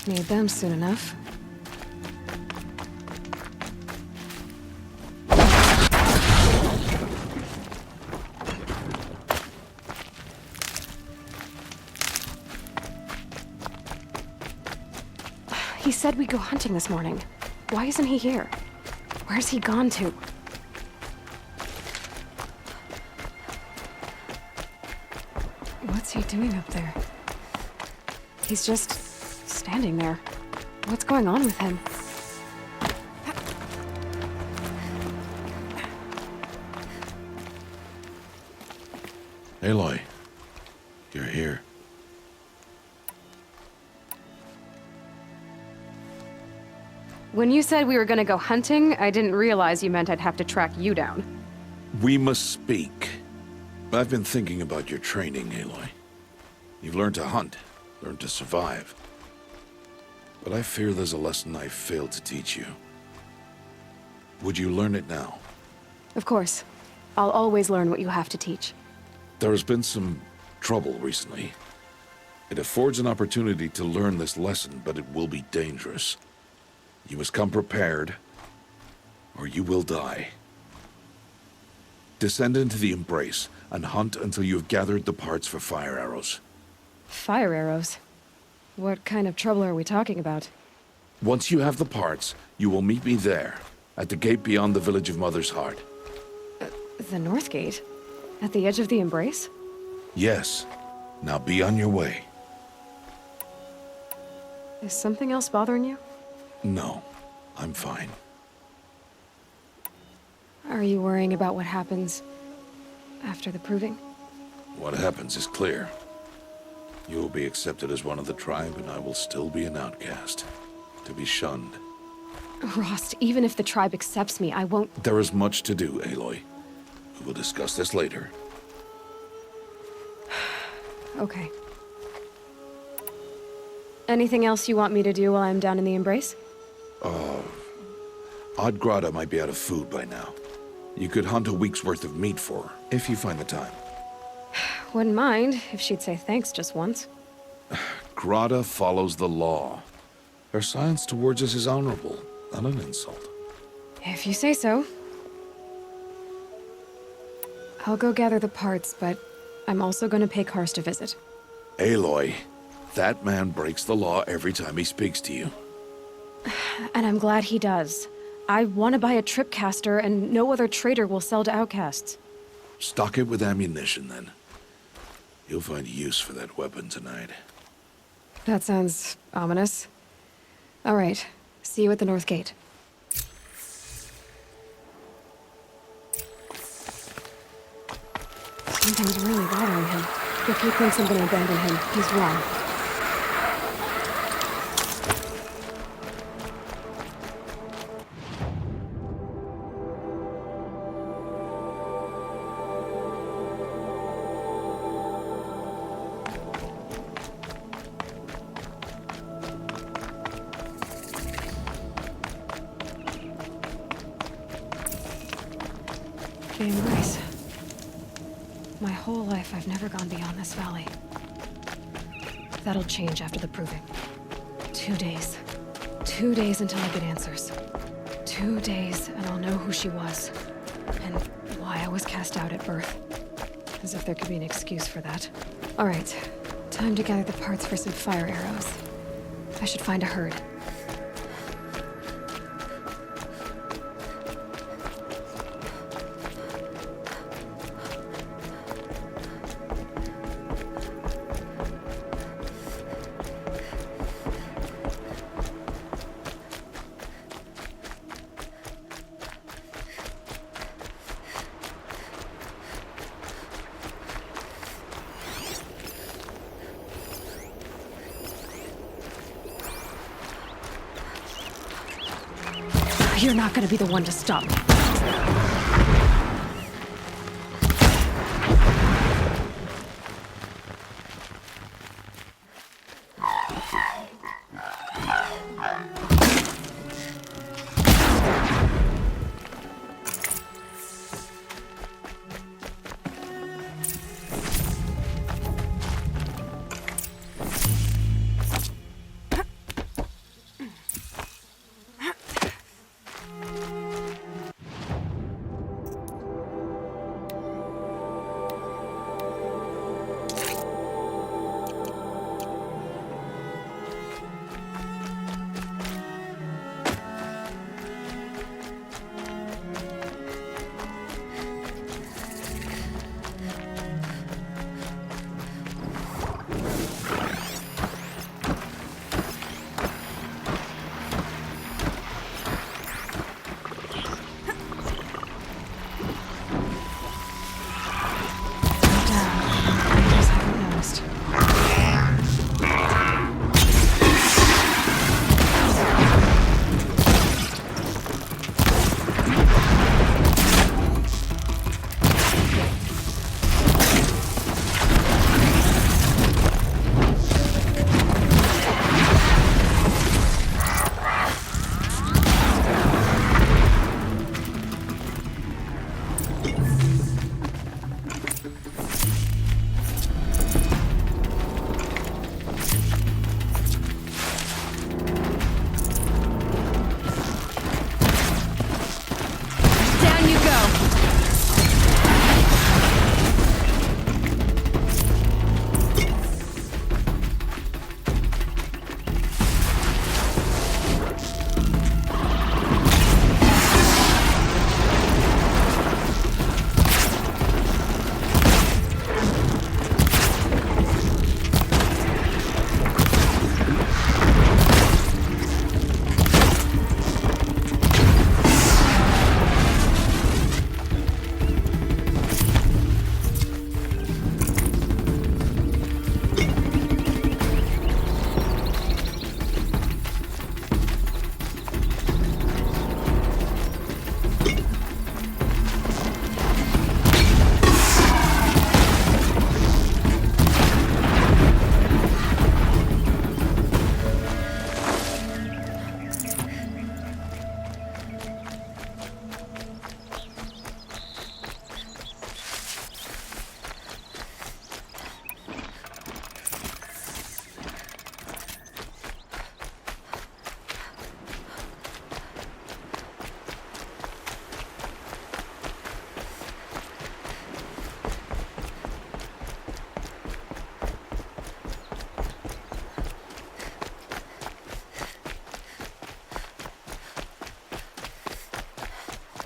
Need them soon enough. He said we'd go hunting this morning. Why isn't he here? Where's he gone to? What's he doing up there? He's just standing there. What's going on with him? Aloy, you're here. When you said we were gonna go hunting, I didn't realize you meant I'd have to track you down. We must speak. I've been thinking about your training, Aloy. You've learned to hunt, learned to survive. But I fear there's a lesson I failed to teach you. Would you learn it now? Of course. I'll always learn what you have to teach. There has been some trouble recently. It affords an opportunity to learn this lesson, but it will be dangerous. You must come prepared, or you will die. Descend into the Embrace and hunt until you have gathered the parts for fire arrows. Fire arrows? What kind of trouble are we talking about? Once you have the parts, you will meet me there, at the gate beyond the village of Mother's Heart. The North Gate? At the edge of the Embrace? Yes. Now be on your way. Is something else bothering you? No, I'm fine. Are you worrying about what happens after the proving? What happens is clear. You will be accepted as one of the tribe, and I will still be an outcast, to be shunned. Rost, even if the tribe accepts me, I won't... There is much to do, Aloy. We will discuss this later. Okay. Anything else you want me to do while I'm down in the Embrace? Odd Grata might be out of food by now. You could hunt a week's worth of meat for her, if you find the time. Wouldn't mind if she'd say thanks just once. Grata follows the law. Her silence towards us is honorable, not an insult. If you say so. I'll go gather the parts, but I'm also gonna pay Karst a visit. Aloy, that man breaks the law every time he speaks to you. And I'm glad he does. I want to buy a tripcaster, and no other trader will sell to outcasts. Stock it with ammunition, then. You'll find use for that weapon tonight. That sounds ominous. All right. See you at the North Gate. Something's really bothering him. If he thinks I'm gonna abandon him, he's wrong. The Embrace. My whole life, I've never gone beyond this valley. That'll change after the proving. 2 days. 2 days until I get answers. 2 days, and I'll know who she was. And why I was cast out at birth. As if there could be an excuse for that. All right. Time to gather the parts for some fire arrows. I should find a herd. You're not gonna be the one to stop me.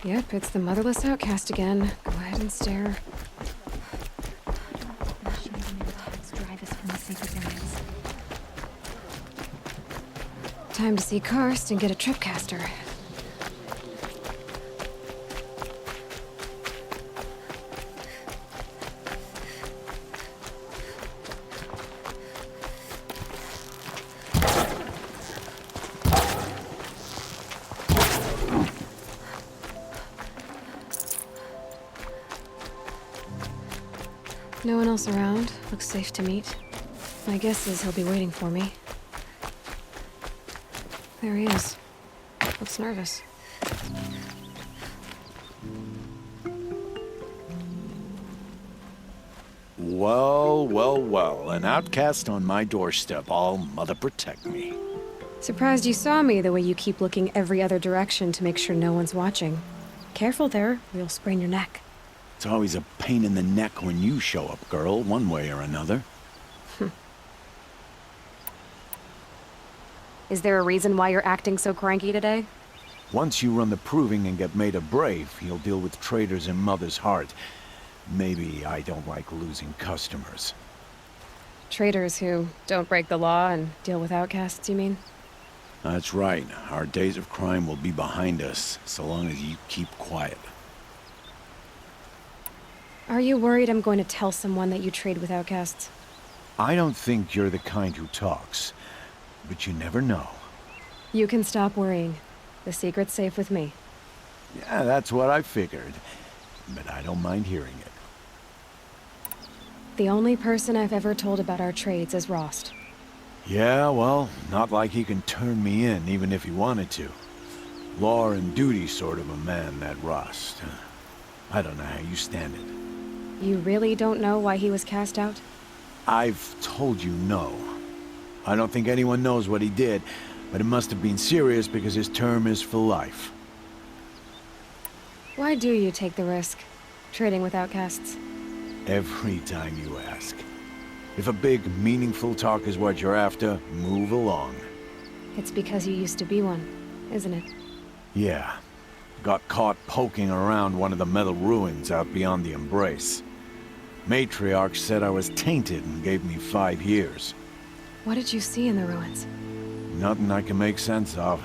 Yep, it's the motherless outcast again. Go ahead and stare. Drive us from the sacred lands. Time to see Karst and get a tripcaster. No one else around. Looks safe to meet. My guess is he'll be waiting for me. There he is. Looks nervous. Well, well, well. An outcast on my doorstep. All mother protect me. Surprised you saw me the way you keep looking every other direction to make sure no one's watching. Careful there, or you'll sprain your neck. It's always a pain in the neck when you show up, girl, one way or another. Is there a reason why you're acting so cranky today? Once you run the proving and get made a brave, you'll deal with traitors in Mother's Heart. Maybe I don't like losing customers. Traitors who don't break the law and deal with outcasts, you mean? That's right. Our days of crime will be behind us, so long as you keep quiet. Are you worried I'm going to tell someone that you trade with outcasts? I don't think you're the kind who talks, but you never know. You can stop worrying. The secret's safe with me. Yeah, that's what I figured, but I don't mind hearing it. The only person I've ever told about our trades is Rost. Yeah, well, not like he can turn me in, even if he wanted to. Law and duty sort of a man, that Rost. I don't know how you stand it. You really don't know why he was cast out? I've told you no. I don't think anyone knows what he did, but it must have been serious because his term is for life. Why do you take the risk, trading with outcasts? Every time you ask. If a big, meaningful talk is what you're after, move along. It's because you used to be one, isn't it? Yeah. Got caught poking around one of the metal ruins out beyond the Embrace. Matriarch said I was tainted and gave me 5 years. What did you see in the ruins? Nothing I can make sense of.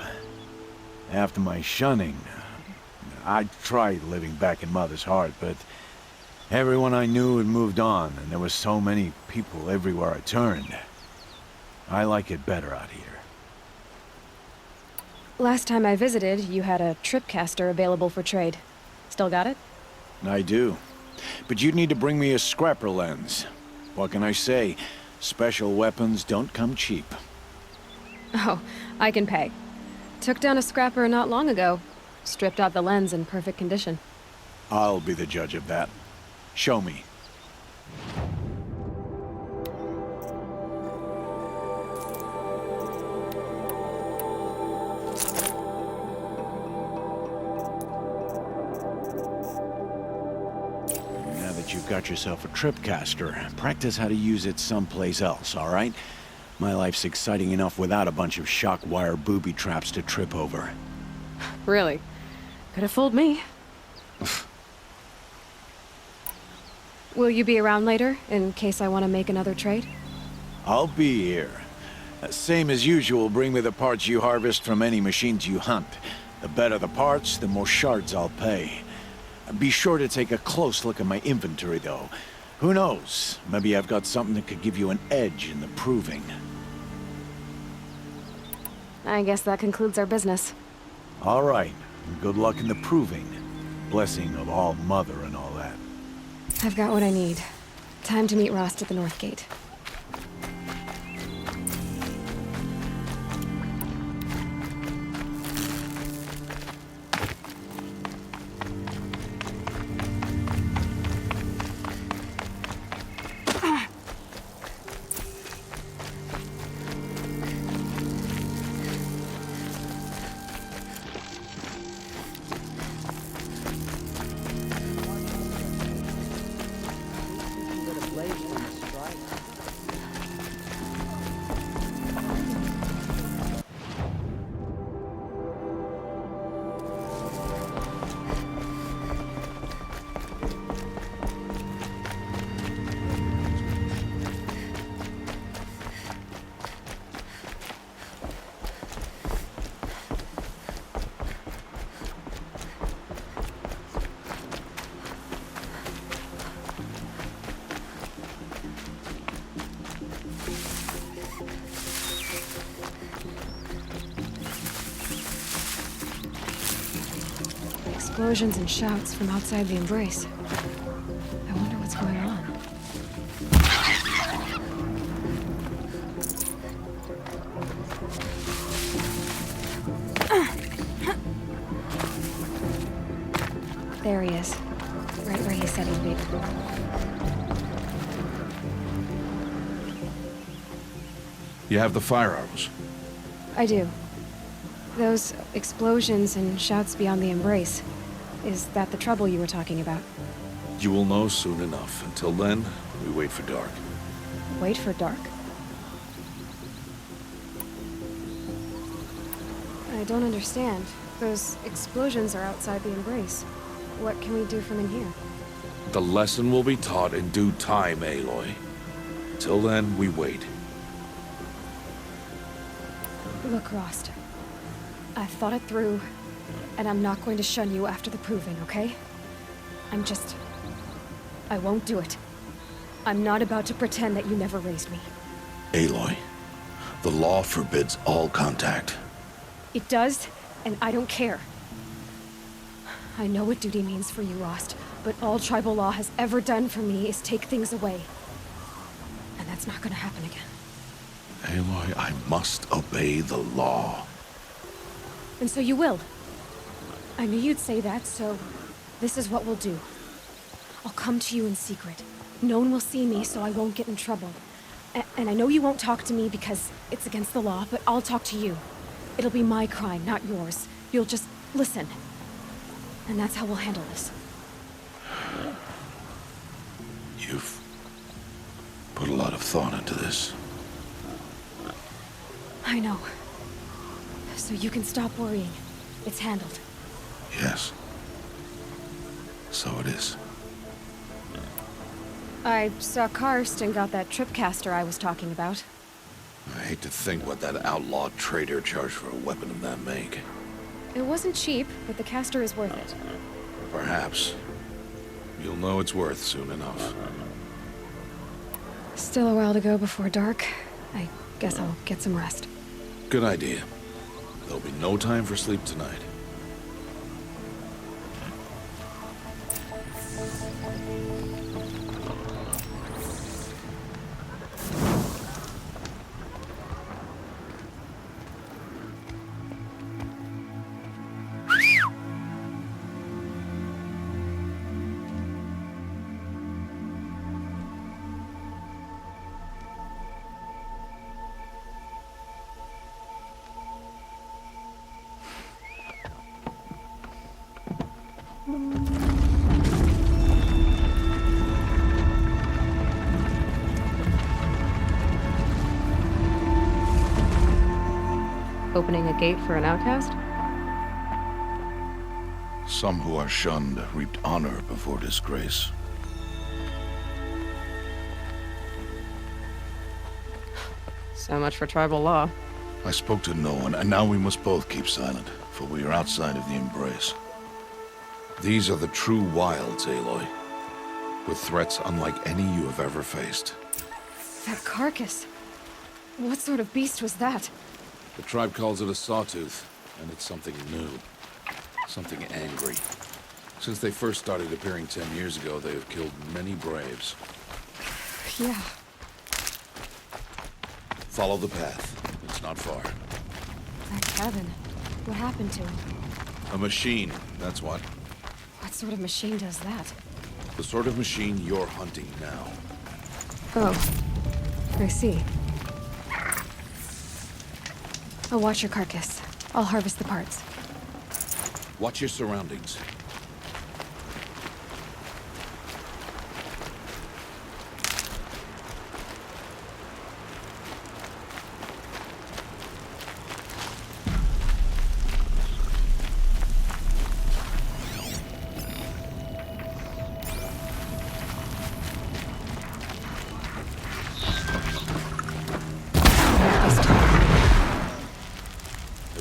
After my shunning, I tried living back in Mother's Heart, but everyone I knew had moved on, and there were so many people everywhere I turned. I like it better out here. Last time I visited, you had a tripcaster available for trade. Still got it? I do. But you'd need to bring me a scrapper lens. What can I say? Special weapons don't come cheap. Oh, I can pay. Took down a scrapper not long ago. Stripped out the lens in perfect condition. I'll be the judge of that. Show me. Now that you've got yourself a tripcaster, practice how to use it someplace else, all right? My life's exciting enough without a bunch of shock wire booby traps to trip over. Really? Could have fooled me. Will you be around later, in case I want to make another trade? I'll be here. Same as usual, bring me the parts you harvest from any machines you hunt. The better the parts, the more shards I'll pay. Be sure to take a close look at my inventory, though. Who knows? Maybe I've got something that could give you an edge in the proving. I guess that concludes our business. All right. Good luck in the proving. Blessing of All Mother and all that. I've got what I need. Time to meet Rost at the North Gate. explosions and shouts from outside the embrace. I wonder what's going on. There he is. Right where he said he'd be. You have the fire arrows. I do. Those explosions and shouts beyond the embrace. Is that the trouble you were talking about? You will know soon enough. Until then, we wait for dark. Wait for dark? I don't understand. Those explosions are outside the embrace. What can we do from in here? The lesson will be taught in due time, Aloy. Till then, we wait. Look, Rost. I've thought it through, and I'm not going to shun you after the proving, okay? I won't do it. I'm not about to pretend that you never raised me. Aloy, the law forbids all contact. It does, and I don't care. I know what duty means for you, Rost, but all tribal law has ever done for me is take things away. And that's not gonna happen again. Aloy, I must obey the law. And so you will. I knew you'd say that, so this is what we'll do. I'll come to you in secret. No one will see me, so I won't get in trouble. And I know you won't talk to me because it's against the law, but I'll talk to you. It'll be my crime, not yours. You'll just listen. And that's how we'll handle this. You've put a lot of thought into this. I know. So you can stop worrying. It's handled. Yes. So it is. I saw Karst and got that tripcaster I was talking about. I hate to think what that outlaw trader charged for a weapon of that make. It wasn't cheap, but the caster is worth it. Perhaps. You'll know its worth soon enough. Still a while to go before dark. I guess I'll get some rest. Good idea. There'll be no time for sleep tonight. Opening a gate for an outcast? Some who are shunned reaped honor before disgrace. So much for tribal law. I spoke to no one, and now we must both keep silent, for we are outside of the embrace. These are the true wilds, Aloy, with threats unlike any you have ever faced. That carcass. What sort of beast was that? The tribe calls it a sawtooth, and it's something new. Something angry. Since they first started appearing 10 years ago, they have killed many braves. Yeah. Follow the path. It's not far. That cabin. What happened to him? A machine, that's what. What sort of machine does that? The sort of machine you're hunting now. Oh. I see. I'll watch your carcass. I'll harvest the parts. Watch your surroundings.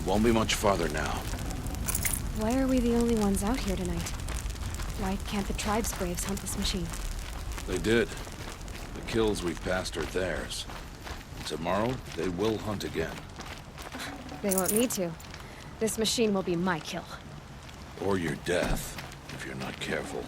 Won't be much farther now. Why are we the only ones out here tonight? Why can't the tribe's braves hunt this machine? They did. The kills we've passed are theirs. And tomorrow, they will hunt again. They won't need to. This machine will be my kill. Or your death, if you're not careful.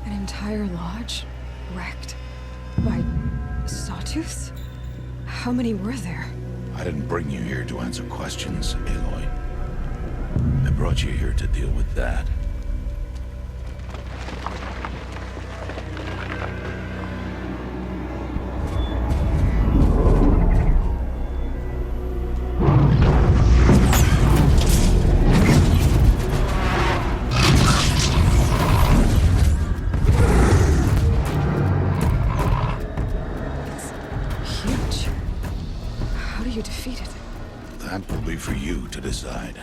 An entire lodge wrecked by sawtooths? How many were there? I didn't bring you here to answer questions, Aloy. I brought you here to deal with that. Huge. How do you defeat it? That will be for you to decide.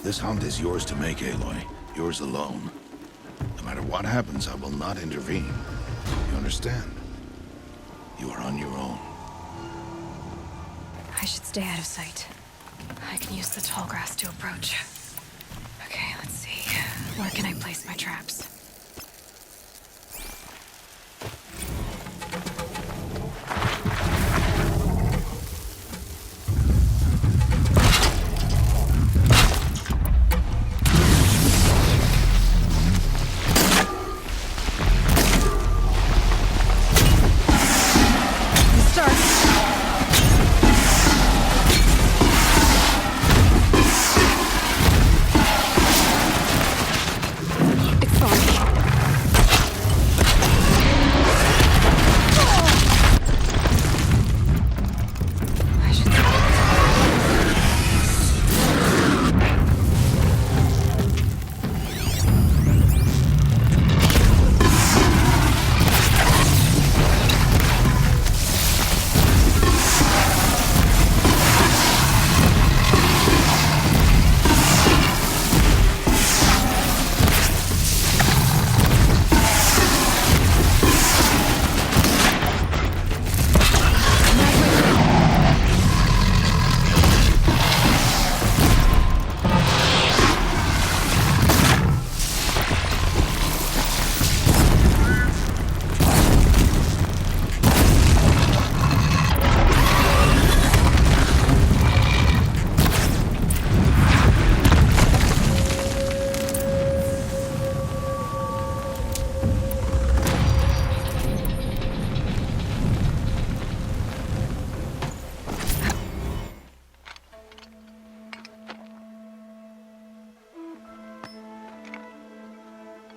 This hunt is yours to make, Aloy. Yours alone. No matter what happens, I will not intervene. You understand? You are on your own. I should stay out of sight. I can use the tall grass to approach. Okay, let's see. Where can I place my traps?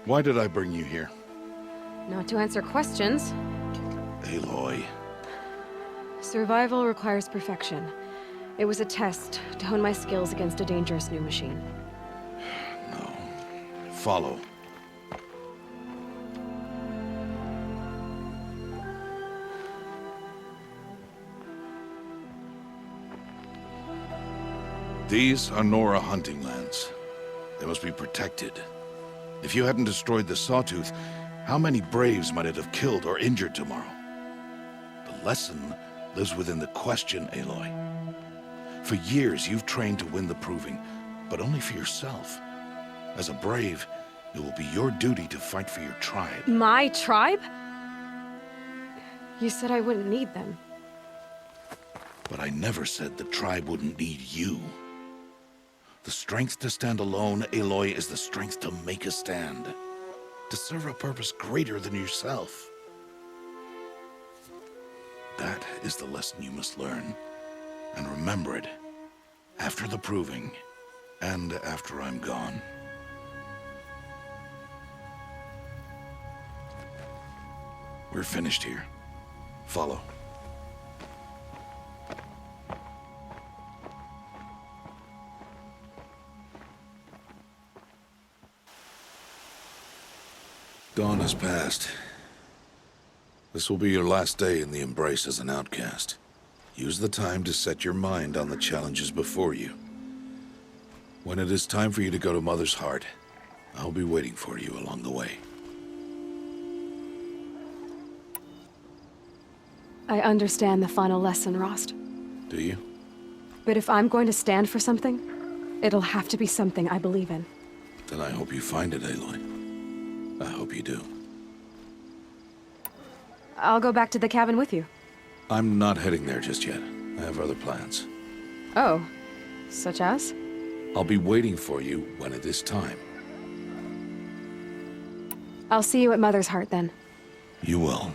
Why did I bring you here? Not to answer questions. Aloy. Survival requires perfection. It was a test to hone my skills against a dangerous new machine. No. Follow. These are Nora hunting lands. They must be protected. If you hadn't destroyed the Sawtooth, how many Braves might it have killed or injured tomorrow? The lesson lives within the question, Aloy. For years, you've trained to win the Proving, but only for yourself. As a Brave, it will be your duty to fight for your tribe. My tribe? You said I wouldn't need them. But I never said the tribe wouldn't need you. The strength to stand alone, Aloy, is the strength to make a stand. To serve a purpose greater than yourself. That is the lesson you must learn. And remember it. After the Proving, and after I'm gone. We're finished here. Follow. Dawn has passed. This will be your last day in the Embrace as an outcast. Use the time to set your mind on the challenges before you. When it is time for you to go to Mother's Heart, I'll be waiting for you along the way. I understand the final lesson, Rost. Do you? But if I'm going to stand for something, it'll have to be something I believe in. Then I hope you find it, Aloy. I hope you do. I'll go back to the cabin with you. I'm not heading there just yet. I have other plans. Oh, such as? I'll be waiting for you when it is time. I'll see you at Mother's Heart then. You will.